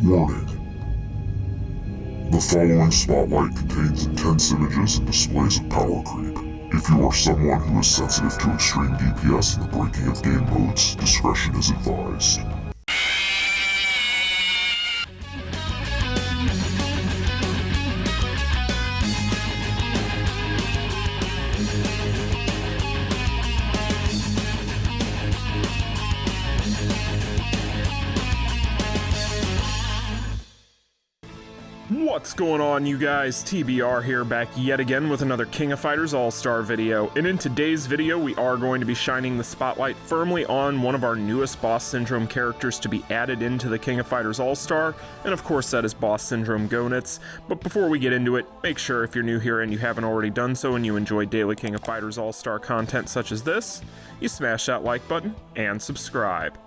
Warning. The following spotlight contains intense images and displays of power creep. If you are someone who is sensitive to extreme DPS and the breaking of game modes, discretion is advised. What's going on, you guys? TBR here, back yet again with another King of Fighters Allstar video. And in today's video, we are going to be shining the spotlight firmly on one of our newest Boss Syndrome characters to be added into the King of Fighters Allstar, and of course that is Boss Syndrome Goenitz. But before we get into it, make sure if you're new here and you haven't already done so and you enjoy daily King of Fighters Allstar content such as this, you smash that like button and subscribe.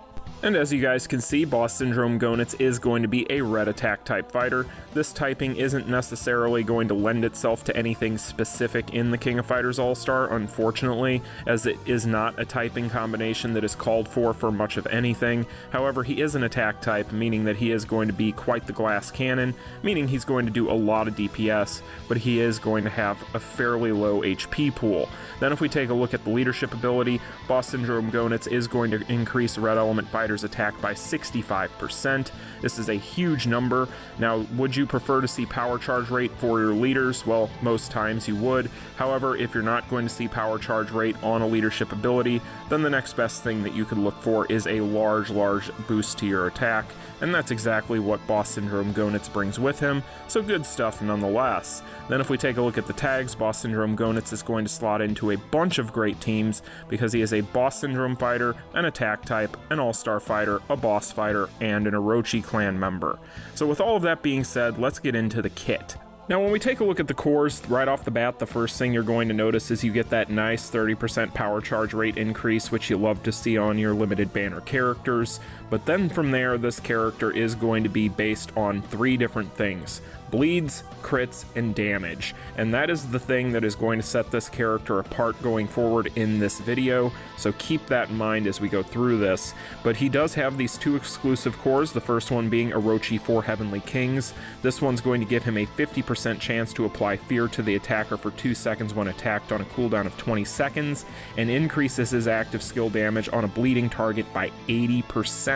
And as you guys can see, Boss Syndrome Goenitz is going to be a red attack type fighter. This typing isn't necessarily going to lend itself to anything specific in the King of Fighters All-Star, unfortunately, as it is not a typing combination that is called for much of anything. However, he is an attack type, meaning that he is going to be quite the glass cannon, meaning he's going to do a lot of DPS, but he is going to have a fairly low HP pool. Then if we take a look at the leadership ability, Boss Syndrome Goenitz is going to increase red element fighters' attack by 65%. This is a huge number. Now, would you prefer to see power charge rate for your leaders? Well, most times you would. However, if you're not going to see power charge rate on a leadership ability, then the next best thing that you could look for is a large boost to your attack, and that's exactly what Boss Syndrome Goenitz brings with him, so good stuff nonetheless. Then if we take a look at the tags, Boss Syndrome Goenitz is going to slot into a bunch of great teams because he is a Boss Syndrome fighter, an attack type, an all-star fighter, a boss fighter, and an Orochi clan member. So with all of that being said, let's get into the kit. Now when we take a look at the cores, right off the bat, the first thing you're going to notice is you get that nice 30% power charge rate increase, which you love to see on your limited banner characters. But then from there, this character is going to be based on three different things: bleeds, crits, and damage. And that is the thing that is going to set this character apart going forward in this video, so keep that in mind as we go through this. But he does have these two exclusive cores, the first one being Orochi 4 Heavenly Kings. This one's going to give him a 50% chance to apply fear to the attacker for 2 seconds when attacked on a cooldown of 20 seconds, and increases his active skill damage on a bleeding target by 80%,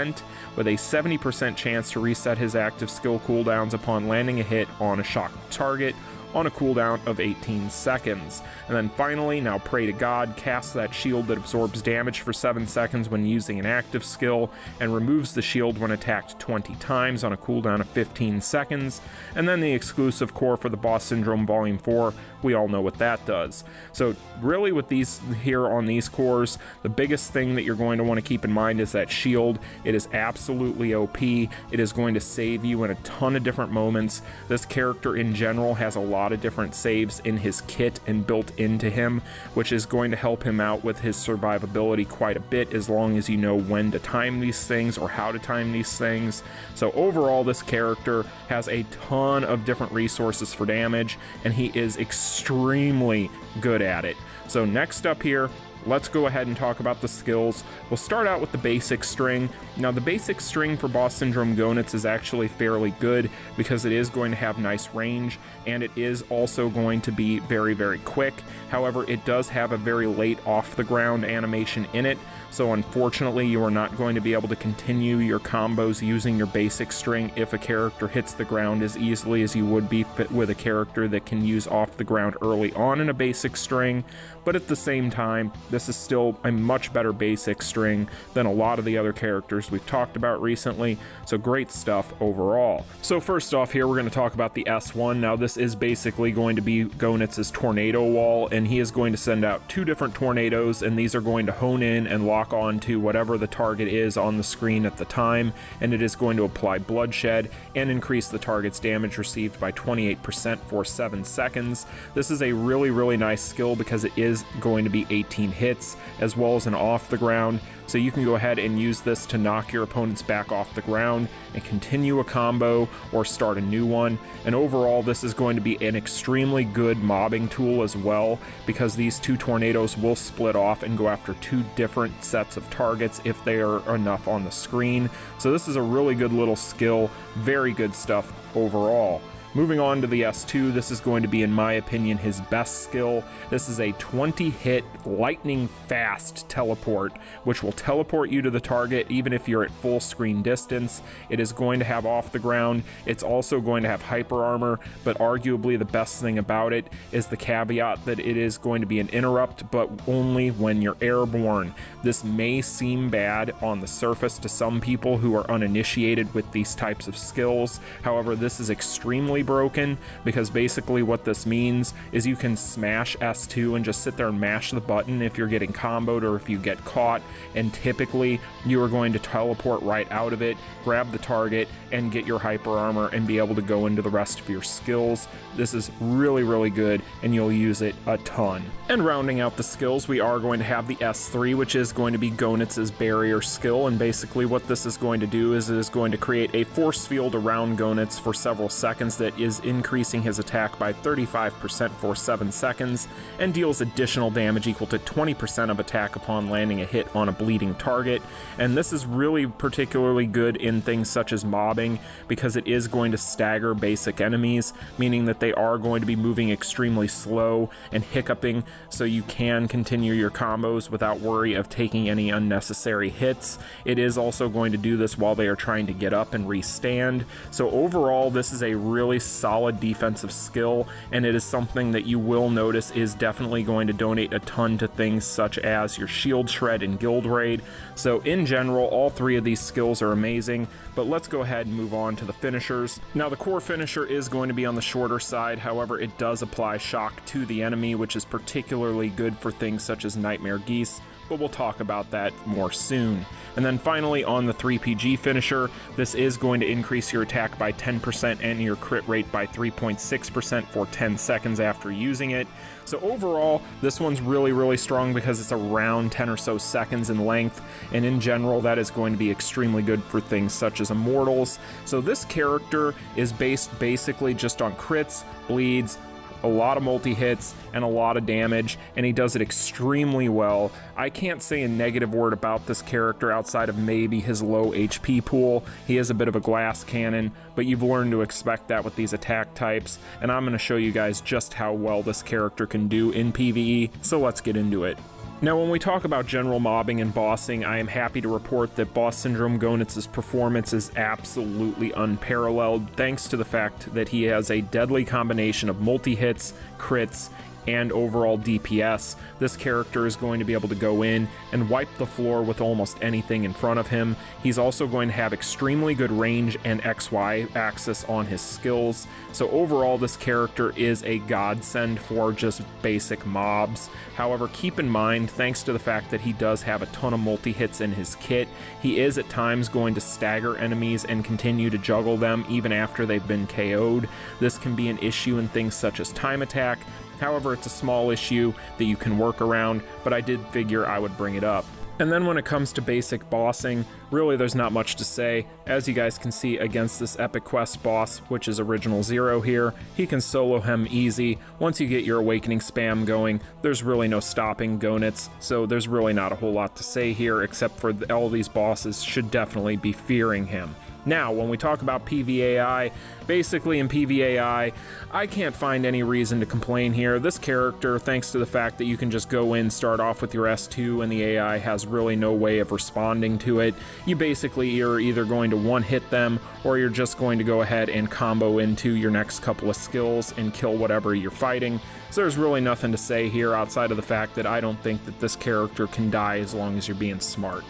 with a 70% chance to reset his active skill cooldowns upon landing a hit on a shocked target on a cooldown of 18 seconds. And then finally, now Pray to God casts that shield that absorbs damage for 7 seconds when using an active skill, and removes the shield when attacked 20 times on a cooldown of 15 seconds. And then the exclusive core for the Boss Syndrome Volume 4, we all know what that does. So really with these here on these cores, the biggest thing that you're going to want to keep in mind is that shield. It is absolutely OP. It is going to save you in a ton of different moments. This character in general has a lot of different saves in his kit and built into him, which is going to help him out with his survivability quite a bit, as long as you know when to time these things or how to time these things. So overall, this character has a ton of different resources for damage, and he is extremely good at it. So next up here, let's go ahead and talk about the skills. We'll start out with the basic string. Now the basic string for Boss Syndrome Goenitz is actually fairly good because it is going to have nice range, and it is also going to be very quick. However, it does have a very late off the ground animation in it, so unfortunately you are not going to be able to continue your combos using your basic string if a character hits the ground as easily as you would be with a character that can use off the ground early on in a basic string. But at the same time, this is still a much better basic string than a lot of the other characters we've talked about recently, so great stuff overall. So first off here, we're going to talk about the S1. Now this is basically going to be Goenitz's tornado wall, and he is going to send out 2 different tornadoes, and these are going to hone in and lock on to whatever the target is on the screen at the time, and it is going to apply bloodshed and increase the target's damage received by 28% for 7 seconds. This is a really nice skill because it is going to be 18 hits as well as an off the ground, so you can go ahead and use this to knock your opponents back off the ground and continue a combo or start a new one. And overall, this is going to be an extremely good mobbing tool as well, because these two tornadoes will split off and go after two different sets of targets if they are enough on the screen. So this is a really good little skill, very good stuff overall. Moving on to the S2, this is going to be, in my opinion, his best skill. This is a 20-hit lightning fast teleport, which will teleport you to the target even if you're at full screen distance. It is going to have off the ground. It's also going to have hyper armor, but arguably the best thing about it is the caveat that it is going to be an interrupt, but only when you're airborne. This may seem bad on the surface to some people who are uninitiated with these types of skills. However, this is extremely broken, because basically what this means is you can smash S2 and just sit there and mash the button if you're getting comboed or if you get caught, and typically you are going to teleport right out of it, grab the target, and get your hyper armor and be able to go into the rest of your skills. This is really, really good, and you'll use it a ton. And rounding out the skills, we are going to have the S3, which is going to be Goenitz's barrier skill, and basically what this is going to do is it is going to create a force field around Goenitz for several seconds that is increasing his attack by 35% for 7 seconds, and deals additional damage equal to 20% of attack upon landing a hit on a bleeding target. And this is really particularly good in things such as mobbing, because it is going to stagger basic enemies, meaning that they are going to be moving extremely slow and hiccuping, so you can continue your combos without worry of taking any unnecessary hits. It is also going to do this while they are trying to get up and restand. So overall, this is a really solid defensive skill, and it is something that you will notice is definitely going to donate a ton to things such as your shield shred and guild raid. So in general, all three of these skills are amazing, but let's go ahead and move on to the finishers. Now, the core finisher is going to be on the shorter side. However, it does apply shock to the enemy, which is particularly good for things such as Nightmare Geese, but we'll talk about that more soon. And then finally, on the 3PG finisher, this is going to increase your attack by 10% and your crit rate by 3.6% for 10 seconds after using it. So overall, this one's really, really strong because it's around 10 or so seconds in length, and in general, that is going to be extremely good for things such as Immortals. So this character is based basically just on crits, bleeds, a lot of multi-hits, and a lot of damage, and he does it extremely well. I can't say a negative word about this character outside of maybe his low HP pool. He is a bit of a glass cannon, but you've learned to expect that with these attack types, and I'm going to show you guys just how well this character can do in PvE, so let's get into it. Now, when we talk about general mobbing and bossing, I am happy to report that Boss Syndrome Goenitz's performance is absolutely unparalleled, thanks to the fact that he has a deadly combination of multi-hits, crits, and overall DPS. This character is going to be able to go in and wipe the floor with almost anything in front of him. He's also going to have extremely good range and XY axis on his skills. So overall, this character is a godsend for just basic mobs. However, keep in mind, thanks to the fact that he does have a ton of multi-hits in his kit, he is at times going to stagger enemies and continue to juggle them even after they've been KO'd. This can be an issue in things such as time attack. However, it's a small issue that you can work around, but I did figure I would bring it up. And then when it comes to basic bossing, really there's not much to say. As you guys can see against this Epic Quest boss, which is Original Zero here, he can solo him easy. Once you get your Awakening spam going, there's really no stopping Goenitz, so there's really not a whole lot to say here, except for all these bosses should definitely be fearing him. Now, when we talk about PVAI, basically in PVAI, I can't find any reason to complain here. This character, thanks to the fact that you can just go in, start off with your S2, and the AI has really no way of responding to it, you basically are either going to one-hit them, or you're just going to go ahead and combo into your next couple of skills and kill whatever you're fighting. So there's really nothing to say here outside of the fact that I don't think that this character can die as long as you're being smart.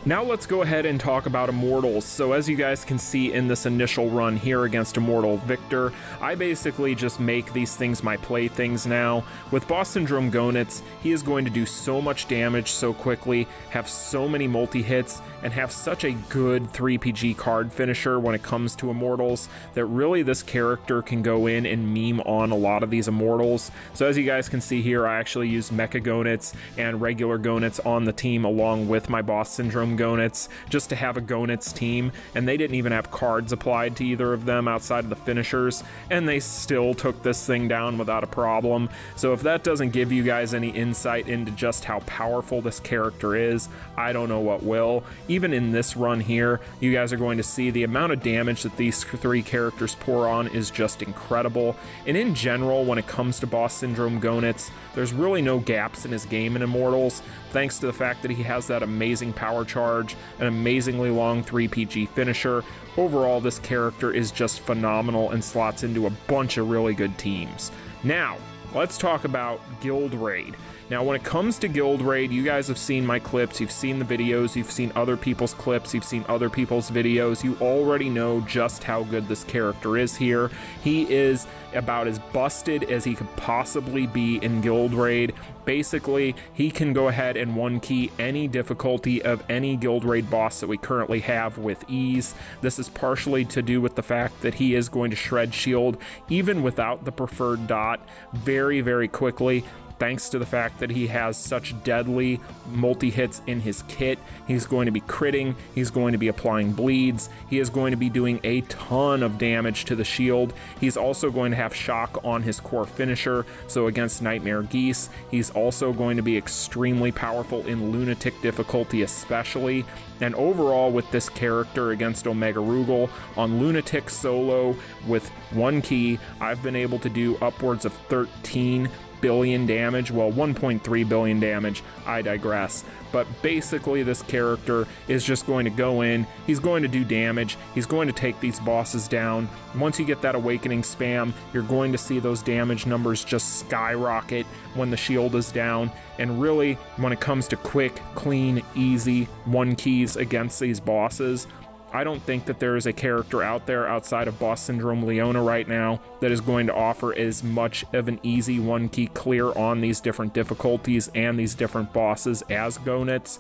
Now let's go ahead and talk about Immortals. So as you guys can see in this initial run here against Immortal Victor, I basically just make these things my playthings now. With Boss Syndrome Goenitz, he is going to do so much damage so quickly, have so many multi-hits, and have such a good 3PG card finisher when it comes to Immortals that really this character can go in and meme on a lot of these Immortals. So as you guys can see here, I actually used Mecha Goenitz and regular Goenitz on the team along with my Boss Syndrome Goenitz just to have a Goenitz team, and they didn't even have cards applied to either of them outside of the finishers, and they still took this thing down without a problem. So if that doesn't give you guys any insight into just how powerful this character is, I don't know what will. Even in this run here, you guys are going to see the amount of damage that these three characters pour on is just incredible. And in general, when it comes to Boss Syndrome Goenitz, there's really no gaps in his game in Immortals, thanks to the fact that he has that amazing power charge, an amazingly long 3PG finisher. Overall, this character is just phenomenal and slots into a bunch of really good teams. Now, let's talk about Guild Raid. Now, when it comes to Guild Raid, you guys have seen my clips, you've seen the videos, you've seen other people's clips, you've seen other people's videos. You already know just how good this character is here. He is about as busted as he could possibly be in Guild Raid. Basically, he can go ahead and one-key any difficulty of any Guild Raid boss that we currently have with ease. This is partially to do with the fact that he is going to shred shield, even without the preferred dot, very, very quickly. Thanks to the fact that he has such deadly multi-hits in his kit. He's going to be critting, he's going to be applying bleeds, he is going to be doing a ton of damage to the shield. He's also going to have shock on his core finisher, so against Nightmare Geese. He's also going to be extremely powerful in Lunatic difficulty especially. And overall with this character against Omega Rugal, on Lunatic solo with one key, I've been able to do upwards of 13 billion damage, well 1.3 billion damage, I digress. But basically this character is just going to go in, he's going to do damage, he's going to take these bosses down. Once you get that awakening spam, you're going to see those damage numbers just skyrocket when the shield is down. And really, when it comes to quick, clean, easy one keys against these bosses, I don't think that there is a character out there outside of Boss Syndrome Leona right now that is going to offer as much of an easy one-key clear on these different difficulties and these different bosses as Goenitz.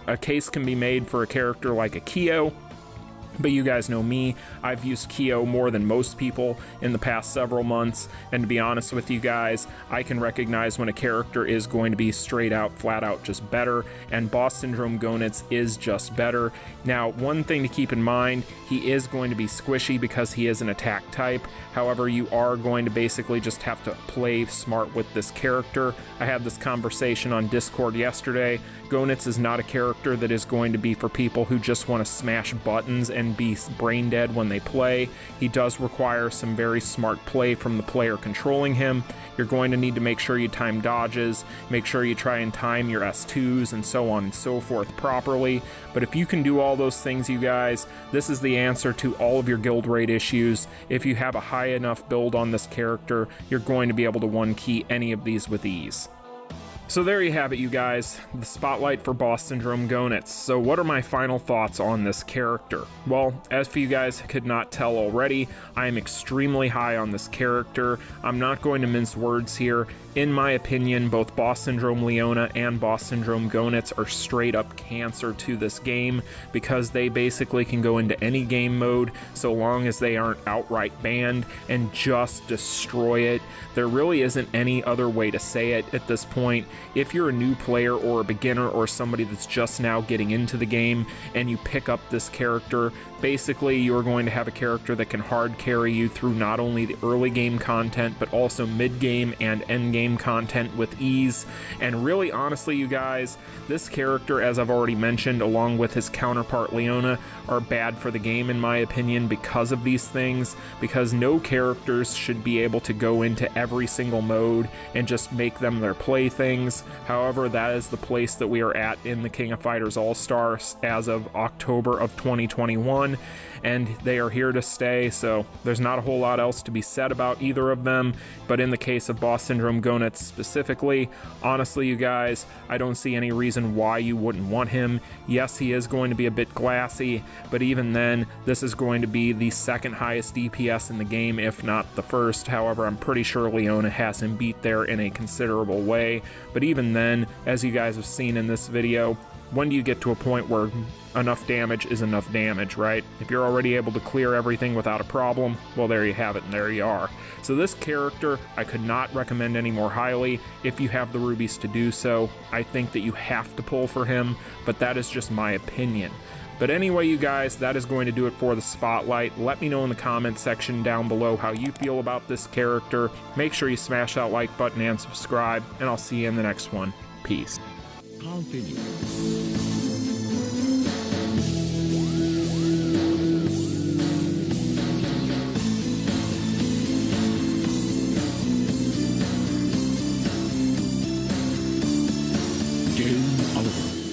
A case can be made for a character like a Kyo, but you guys know me, I've used Kyo more than most people in the past several months, and to be honest with you guys, I can recognize when a character is going to be straight out, flat out just better, and Boss Syndrome Goenitz is just better. Now, one thing to keep in mind, he is going to be squishy because he is an attack type. However, you are going to basically just have to play smart with this character. I had this conversation on Discord yesterday. Goenitz is not a character that is going to be for people who just want to smash buttons and be brain dead when they play. He does require some very smart play from the player controlling him. You're going to need to make sure you time dodges, make sure you try and time your S2s and so on and so forth properly. But if you can do all those things, you guys, this is the answer to all of your Guild Raid issues. If you have a high enough build on this character, you're going to be able to one key any of these with ease. So there you have it, you guys, the spotlight for Boss Syndrome Goenitz. So what are my final thoughts on this character? Well, as for you guys could not tell already, I am extremely high on this character. I'm not going to mince words here. In my opinion, both Boss Syndrome Leona and Boss Syndrome Goenitz are straight up cancer to this game because they basically can go into any game mode so long as they aren't outright banned and just destroy it. There really isn't any other way to say it at this point. If you're a new player or a beginner or somebody that's just now getting into the game and you pick up this character, basically you're going to have a character that can hard carry you through not only the early game content but also mid game and end game content with ease. And really honestly, you guys, this character, as I've already mentioned, along with his counterpart Leona, are bad for the game in my opinion because of these things, because no characters should be able to go into every single mode and just make them their playthings. However, that is the place that we are at in the King of Fighters Allstar as of October of 2021. fun, and they are here to stay, so there's not a whole lot else to be said about either of them. But in the case of Boss Syndrome Goenitz specifically, honestly, you guys, I don't see any reason why you wouldn't want him. Yes, he is going to be a bit glassy, but even then, this is going to be the second highest DPS in the game, if not the first. However, I'm pretty sure Leona has him beat there in a considerable way. But even then, as you guys have seen in this video, when do you get to a point where enough damage is enough damage, right? If you're already able to clear everything without a problem, well, there you have it, and there you are. So this character, I could not recommend any more highly. If you have the rubies to do so, I think that you have to pull for him, but that is just my opinion. But anyway, you guys, that is going to do it for the spotlight. Let me know in the comment section down below how you feel about this character. Make sure you smash that like button and subscribe, and I'll see you in the next one. Peace. Continue. Game over.